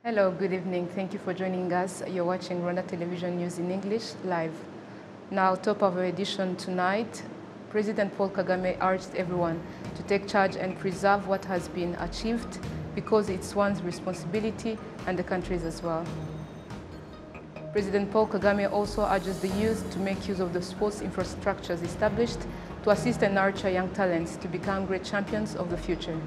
Hello, good evening. Thank you for joining us. You're watching Rwanda Television News in English live. Now, top of our edition tonight, President Paul Kagame urged everyone to take charge and preserve what has been achieved because it's one's responsibility and the country's as well. President Paul Kagame also urges the youth to make use of the sports infrastructures established to assist and nurture young talents to become great champions of the future.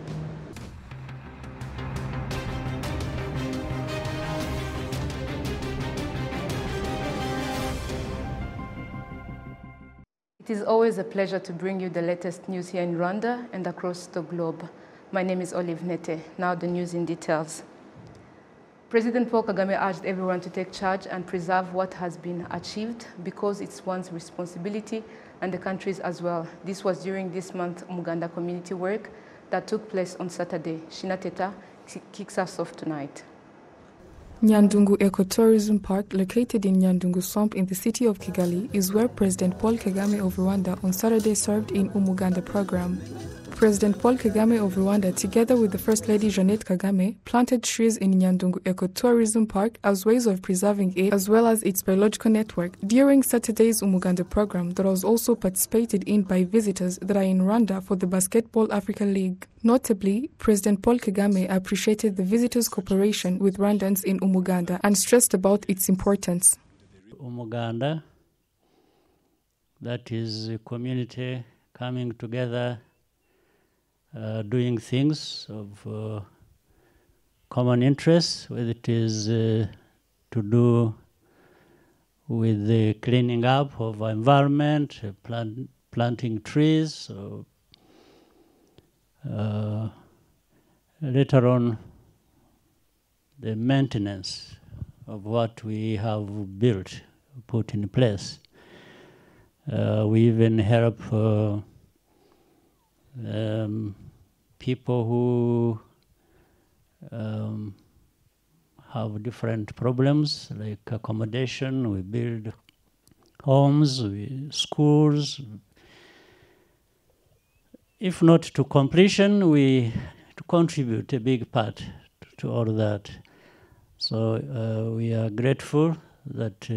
It is always a pleasure to bring you the latest news here in Rwanda and across the globe. My name is Olive Nete. Now the news in details. President Paul Kagame urged everyone to take charge and preserve what has been achieved because it's one's responsibility and the country's as well. This was during this month's Umuganda community work that took place on Saturday. Shina Teta kicks us off tonight. Nyandungu Ecotourism Park, located in Nyandungu Swamp in the city of Kigali, is where President Paul Kagame of Rwanda on Saturday served in Umuganda program. President Paul Kagame of Rwanda, together with the First Lady Jeannette Kagame, planted trees in Nyandungu Ecotourism Park as ways of preserving it as well as its biological network during Saturday's Umuganda program that was also participated in by visitors that are in Rwanda for the Basketball Africa League. Notably, President Paul Kagame appreciated the visitors' cooperation with Rwandans in Umuganda and stressed about its importance. Umuganda, that is a community coming together, doing things of common interest, whether it is to do with the cleaning up of our environment, planting trees, later on the maintenance of what we have built, put in place. We even help people who have different problems like accommodation. We build homes, schools. If not to completion, we contribute a big part to all that. So we are grateful that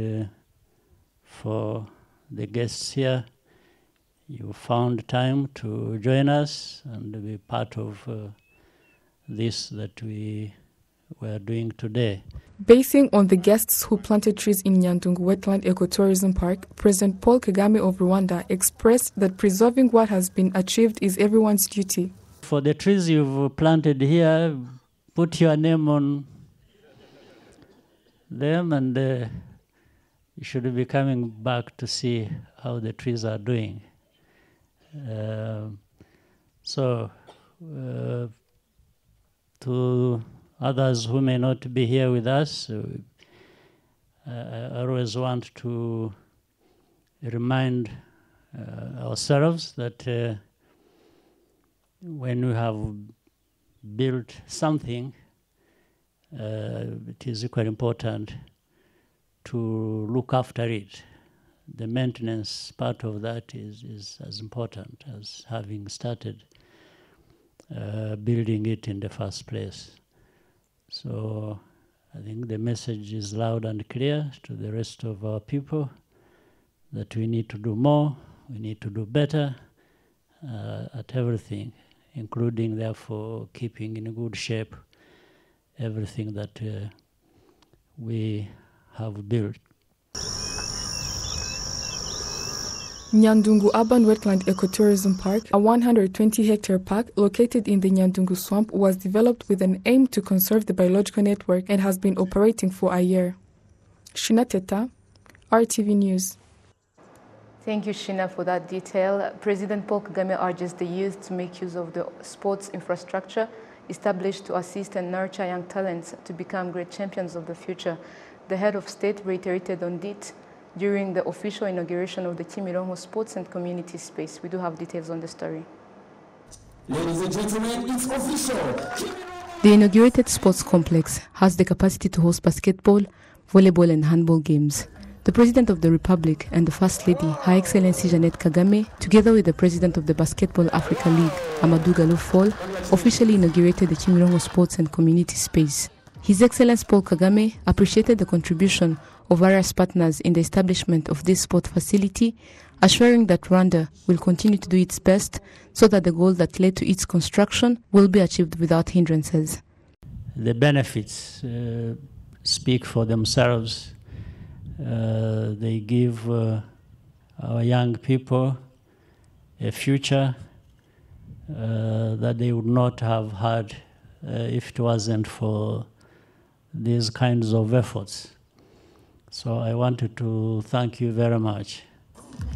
for the guests here, you found time to join us and be part of this that we were doing today. Basing on the guests who planted trees in Nyandungu Wetland Ecotourism Park, President Paul Kagame of Rwanda expressed that preserving what has been achieved is everyone's duty. For the trees you've planted here, put your name on them and you should be coming back to see how the trees are doing. To others who may not be here with us, I always want to remind ourselves that when we have built something, it is equally important to look after it. The maintenance part of that is as important as having started building it in the first place. So I think the message is loud and clear to the rest of our people that we need to do more, we need to do better at everything, including therefore keeping in good shape everything that we have built. Nyandungu Urban Wetland Ecotourism Park, a 120-hectare park located in the Nyandungu Swamp, was developed with an aim to conserve the biological network and has been operating for a year. Shina Teta, RTV News. Thank you, Shina, for that detail. President Paul Kagame urges the youth to make use of the sports infrastructure established to assist and nurture young talents to become great champions of the future. The head of state reiterated on it during the official inauguration of the Kimirongo Sports and Community Space. We do have details on the story. Ladies and gentlemen, it's official. The inaugurated sports complex has the capacity to host basketball, volleyball and handball games. The President of the Republic and the First Lady, Her Excellency Jeannette Kagame, together with the President of the Basketball Africa League, Amadou Gallo Fall, officially inaugurated the Kimirongo Sports and Community Space. His Excellency Paul Kagame appreciated the contribution of various partners in the establishment of this sport facility, assuring that Rwanda will continue to do its best so that the goal that led to its construction will be achieved without hindrances. The benefits speak for themselves. They give our young people a future that they would not have had if it wasn't for these kinds of efforts. So I wanted to thank you very much.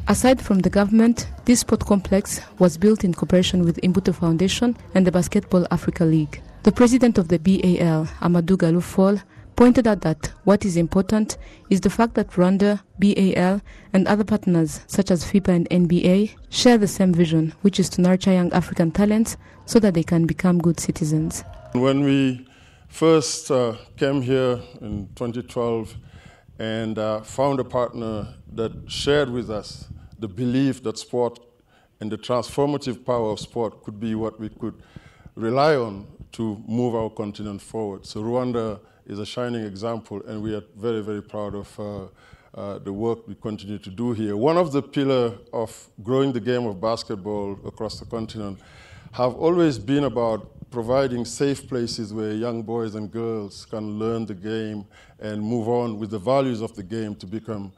Aside from the government, this sport complex was built in cooperation with Imbuto Foundation and the Basketball Africa League. The president of the BAL, Amadou Galou-Fall, pointed out that what is important is the fact that Rwanda, BAL, and other partners such as FIBA and NBA share the same vision, which is to nurture young African talents so that they can become good citizens. When we first came here in 2012 and found a partner that shared with us the belief that sport and the transformative power of sport could be what we could rely on to move our continent forward. So Rwanda is a shining example, and we are very, very proud of the work we continue to do here. One of the pillars of growing the game of basketball across the continent have always been about providing safe places where young boys and girls can learn the game and move on with the values of the game to become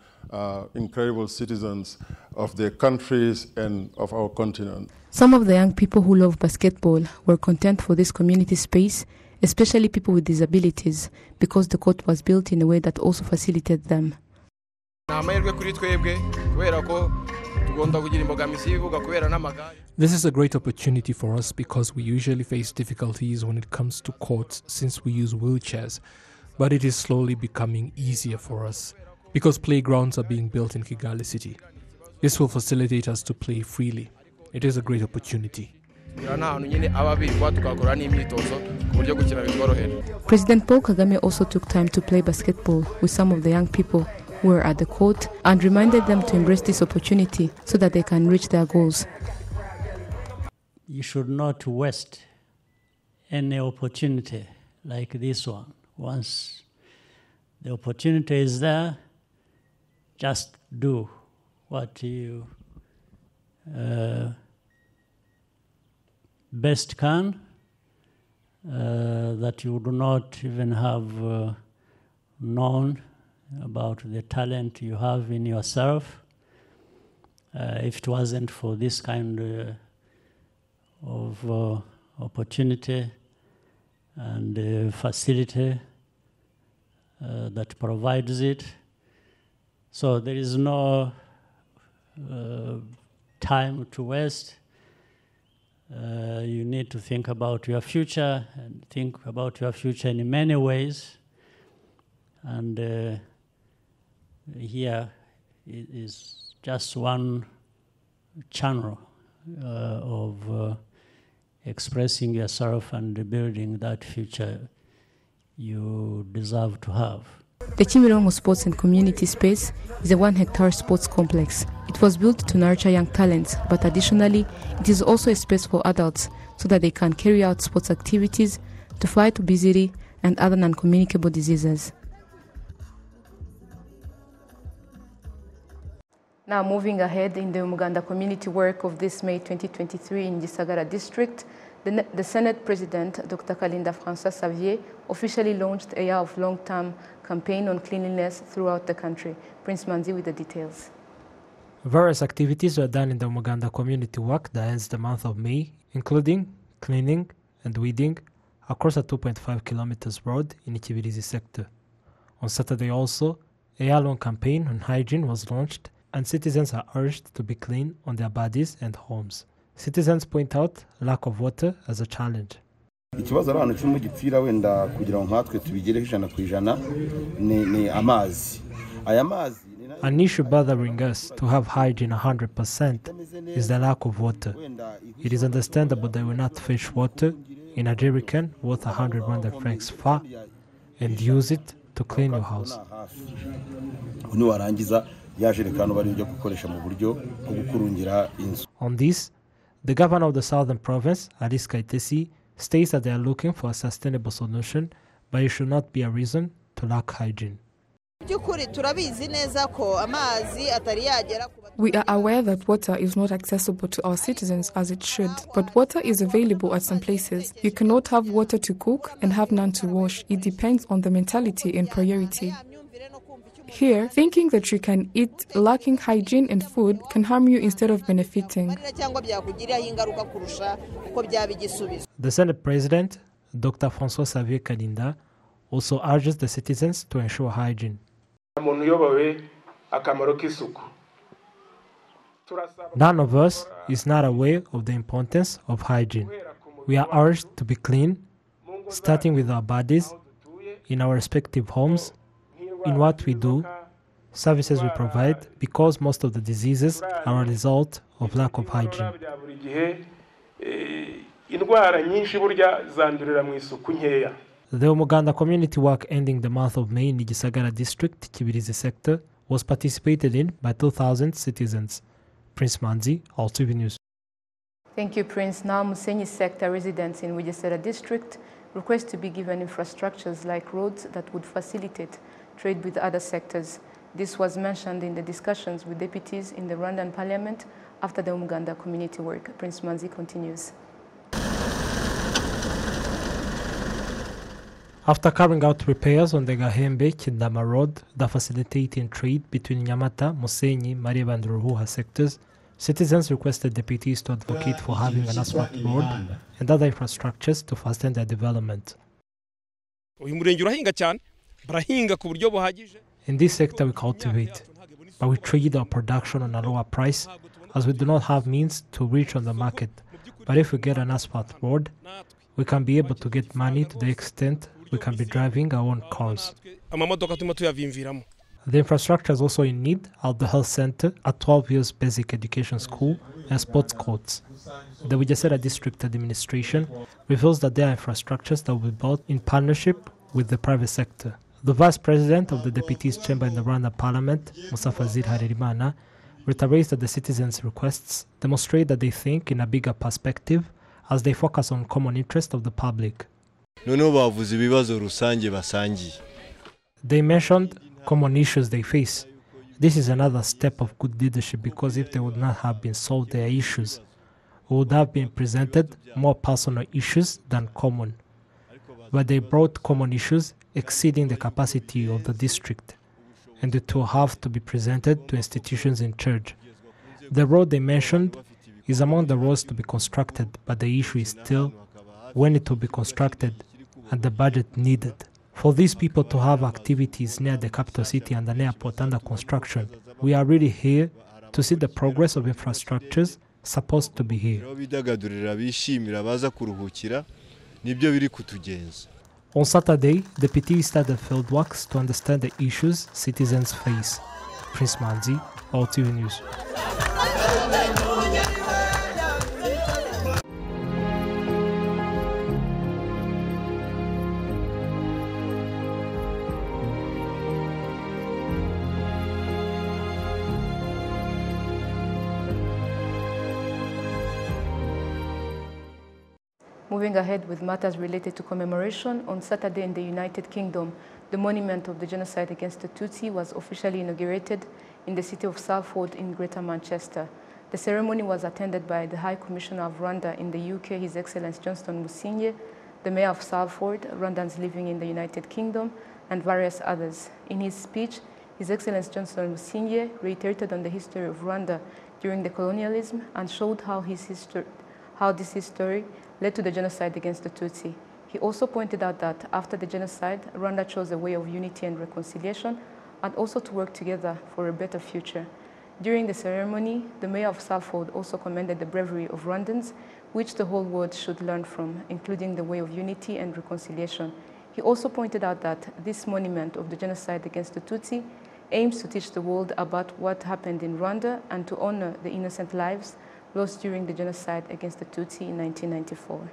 incredible citizens of their countries and of our continent. Some of the young people who love basketball were content for this community space, especially people with disabilities, because the court was built in a way that also facilitated them. This is a great opportunity for us because we usually face difficulties when it comes to courts since we use wheelchairs, but it is slowly becoming easier for us because playgrounds are being built in Kigali City. This will facilitate us to play freely. It is a great opportunity. President Paul Kagame also took time to play basketball with some of the young people who were at the court and reminded them to embrace this opportunity so that they can reach their goals. You should not waste any opportunity like this one. Once the opportunity is there, just do what you best can, that you do not even have known about the talent you have in yourself. If it wasn't for this kind of opportunity and facility that provides it, so there is no time to waste. You need to think about your future and think about your future in many ways. And here is just one channel of expressing yourself and building that future you deserve to have. The Chimirongo Sports and Community Space is a 1-hectare sports complex. It was built to nurture young talents, but additionally, it is also a space for adults so that they can carry out sports activities to fight obesity and other non-communicable diseases. Now moving ahead in the Umuganda community work of this May 2023 in Gisagara district, the Senate President, Dr. Kalinda Francois Xavier, officially launched a year of long-term campaign on cleanliness throughout the country. Prince Manzi with the details. Various activities were done in the Umuganda community work that ends the month of May, including cleaning and weeding across a 2.5 kilometers road in Ikibirizi sector. On Saturday also, a year-long campaign on hygiene was launched, and citizens are urged to be clean on their bodies and homes. Citizens point out lack of water as a challenge. Ikibazo abantu cyo mu gipfira wenda kugira ngo nkatwe tubigereho 100% ni amazi. Aya mazi An issue bothering us to have hygiene 100% is the lack of water. It is understandable that we not fetch water in a jerrycan worth 100 Rwanda francs far and use it to clean your house. On this, the governor of the southern province, Alice Kaitesi, states that they are looking for a sustainable solution but it should not be a reason to lack hygiene. We are aware that water is not accessible to our citizens as it should, but water is available at some places. You cannot have water to cook and have none to wash. It depends on the mentality and priority. Here, thinking that you can eat lacking hygiene and food can harm you instead of benefiting. The Senate President, Dr. François-Xavier Kalinda, also urges the citizens to ensure hygiene. None of us is not aware of the importance of hygiene. We are urged to be clean, starting with our bodies, in our respective homes, in what we do, services we provide, because most of the diseases are a result of lack of hygiene. The Umuganda community work ending the month of May in Gisagara district, Kibirizi sector, was participated in by 2,000 citizens. Prince Manzi, RwandaTV News. Thank you, Prince. Now, Musenyi sector residents in Bugesera district request to be given infrastructures like roads that would facilitate trade with other sectors. This was mentioned in the discussions with deputies in the Rwandan parliament after the Umuganda community work. Prince Manzi continues. After carrying out repairs on the Gahembe-Kindama road that facilitating trade between Nyamata, Musenyi, Mareba and Ruhuha sectors, citizens requested deputies to advocate for having an asphalt road and other infrastructures to fasten their development. In this sector we cultivate, but we trade our production on a lower price as we do not have means to reach on the market. But if we get an asphalt road, we can be able to get money to the extent we can be driving our own cars. The infrastructure is also in need at the health center, a 12 years basic education school, and sports courts. The Bugesera district administration reveals that there are infrastructures that will be built in partnership with the private sector. The vice president of the deputies chamber in the Rwanda parliament, Musa Fazil Harerimana, reiterates that the citizens' requests demonstrate that they think in a bigger perspective as they focus on common interest of the public. They mentioned common issues they face. This is another step of good leadership because if they would not have been solved their issues, we would have been presented more personal issues than common. But they brought common issues exceeding the capacity of the district, and it will have to be presented to institutions in charge. The road they mentioned is among the roads to be constructed, but the issue is still when it will be constructed and the budget needed. For these people to have activities near the capital city and an airport under construction, we are really here to see the progress of infrastructures supposed to be here. On Saturday, deputies started fieldworks to understand the issues citizens face. Prince Manzi, RwandaTV News. Moving ahead with matters related to commemoration, on Saturday in the United Kingdom, the monument of the genocide against the Tutsi was officially inaugurated in the city of Salford in Greater Manchester. The ceremony was attended by the High Commissioner of Rwanda in the UK, His Excellency Johnston Musinye, the Mayor of Salford, Rwandans living in the United Kingdom, and various others. In his speech, His Excellency Johnston Musinye reiterated on the history of Rwanda during the colonialism and showed how this history led to the genocide against the Tutsi. He also pointed out that after the genocide, Rwanda chose a way of unity and reconciliation and also to work together for a better future. During the ceremony, the Mayor of Salford also commended the bravery of Rwandans, which the whole world should learn from, including the way of unity and reconciliation. He also pointed out that this monument of the genocide against the Tutsi aims to teach the world about what happened in Rwanda and to honor the innocent lives lost during the genocide against the Tutsi in 1994.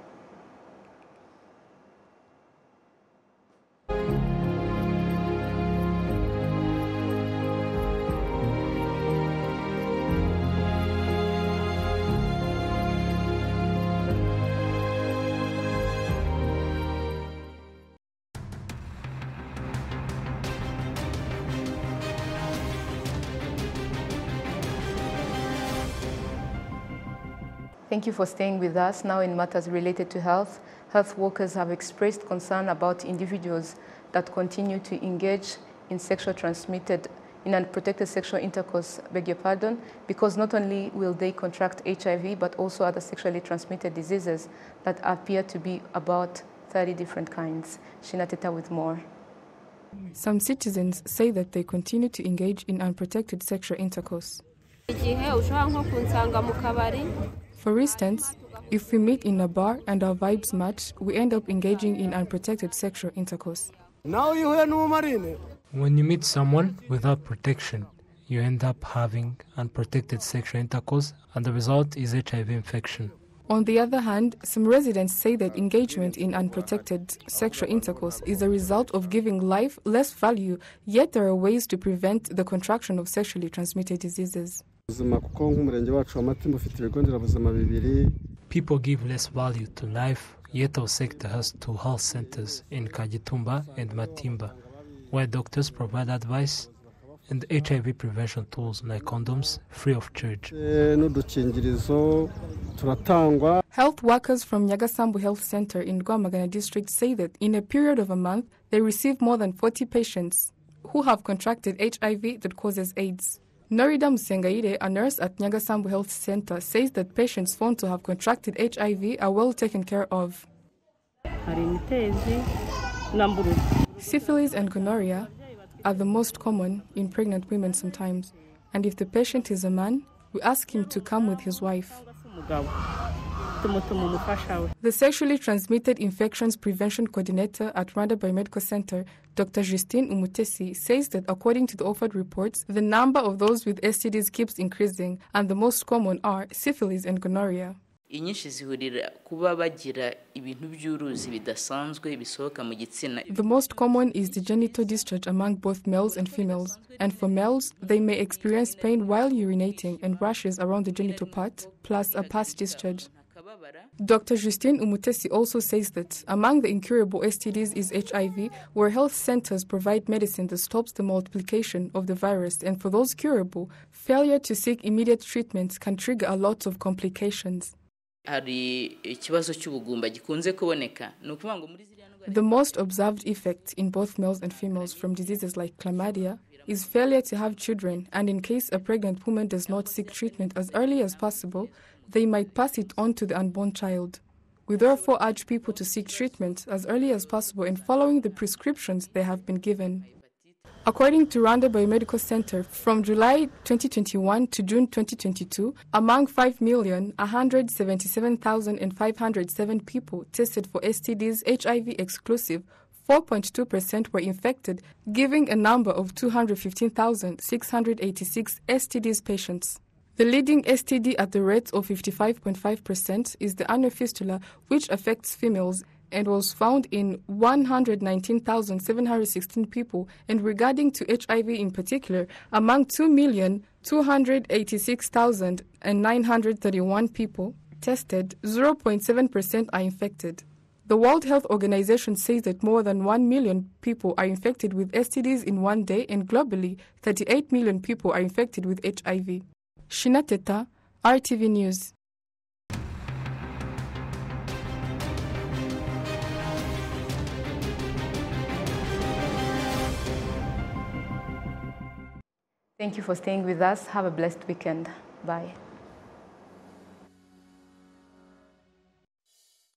Thank you for staying with us. Now in matters related to health, health workers have expressed concern about individuals that continue to engage in unprotected sexual intercourse, because not only will they contract HIV, but also other sexually transmitted diseases that appear to be about 30 different kinds. Shinateta with more. Some citizens say that they continue to engage in unprotected sexual intercourse. For instance, if we meet in a bar and our vibes match, we end up engaging in unprotected sexual intercourse. When you meet someone without protection, you end up having unprotected sexual intercourse, and the result is HIV infection. On the other hand, some residents say that engagement in unprotected sexual intercourse is a result of giving life less value, yet there are ways to prevent the contraction of sexually transmitted diseases. People give less value to life, yet our sector has 2 health centers in Kagitumba and Matimba, where doctors provide advice and HIV prevention tools like condoms free of charge. Health workers from Nyagasambu Health Center in Rwamagana district say that in a period of a month, they receive more than 40 patients who have contracted HIV that causes AIDS. Norida Musengaire, a nurse at Nyagasambu Health Center, says that patients found to have contracted HIV are well taken care of. Syphilis and gonorrhea are the most common in pregnant women sometimes, and if the patient is a man, we ask him to come with his wife. The Sexually Transmitted Infections Prevention Coordinator at Rwanda Biomedical Center, Dr. Justine Umutesi, says that according to the offered reports, the number of those with STDs keeps increasing, and the most common are syphilis and gonorrhea. The most common is the genital discharge among both males and females, and for males, they may experience pain while urinating and rashes around the genital part, plus a pus discharge. Dr. Justine Umutesi also says that among the incurable STDs is HIV, where health centers provide medicine that stops the multiplication of the virus, and for those curable, failure to seek immediate treatment can trigger a lot of complications. The most observed effect in both males and females from diseases like chlamydia is failure to have children, and in case a pregnant woman does not seek treatment as early as possible, they might pass it on to the unborn child. We therefore urge people to seek treatment as early as possible and following the prescriptions they have been given. According to Rwanda Biomedical Center, from July 2021 to June 2022, among 5,177,507 people tested for STDs HIV exclusive, 4.2% were infected, giving a number of 215,686 STDs patients. The leading STD at the rate of 55.5% is the anal fistula, which affects females and was found in 119,716 people, and regarding to HIV in particular, among 2,286,931 people tested, 0.7% are infected. The World Health Organization says that more than 1 million people are infected with STDs in one day, and globally, 38 million people are infected with HIV. Shinateta, RTV News. Thank you for staying with us. Have a blessed weekend. Bye.